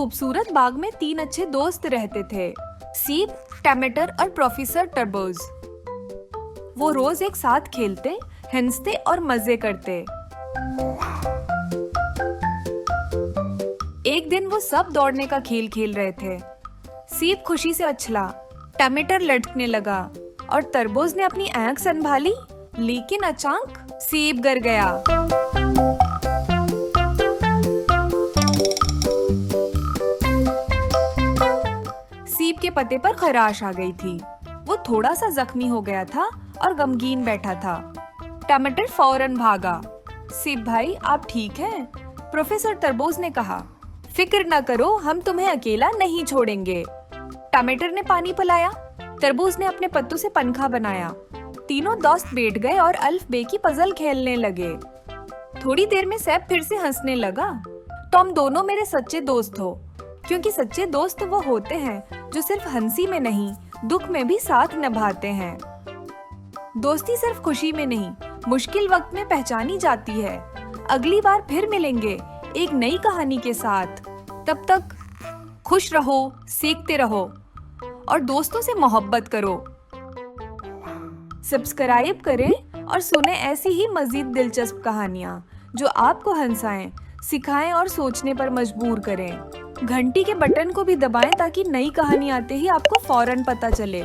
खूबसूरत बाग में 3 अच्छे दोस्त रहते थे, सीप, टमाटर और प्रोफेसर टरबूज। वो रोज एक साथ खेलते, हंसते और मजे करते। एक दिन वो सब दौड़ने का खेल खेल रहे थे। सीप खुशी से उछला, टमाटर लटकने लगा और तरबूज ने अपनी आंख संभाली, लेकिन अचानक सीप गिर गया। सीप के पत्ते पर खराश आ गई थी। वो थोड़ा सा जख्मी हो गया था और गमगीन बैठा था। टमाटर फौरन भागा। सीप भाई, आप ठीक हैं? प्रोफेसर तरबूज ने कहा। फिक्र न करो, हम तुम्हें अकेला नहीं छोड़ेंगे। टमाटर ने पानी पिलाया, तरबूज ने अपने पत्तों से पंखा बनाया। तीनों दोस्त बैठ गए और अल्फबे की पजल खेलने लगे। थोड़ी देर में सैप फिर से हंसने लगा। तुम दोनों मेरे सच्चे दोस्त हो, क्योंकि सच्चे दोस्त वो होते हैं जो सिर्फ हंसी में नहीं, दुख में भी साथ निभाते हैं। दोस्ती सिर्फ खुशी में नहीं, मुश्किल वक्त में पहचानी जाती है। अगली बार फिर मिलेंगे एक नई कहानी के साथ। तब तक खुश रहो, सीखते रहो और दोस्तों से मोहब्बत करो। सब्सक्राइब करें और सुने ऐसी ही मजीद दिलचस्प कहानियाँ जो आपको हंसाएं, सिखाएं और सोचने पर मजबूर करें। घंटी के बटन को भी दबाएं ताकि नई कहानी आते ही आपको फौरन पता चले।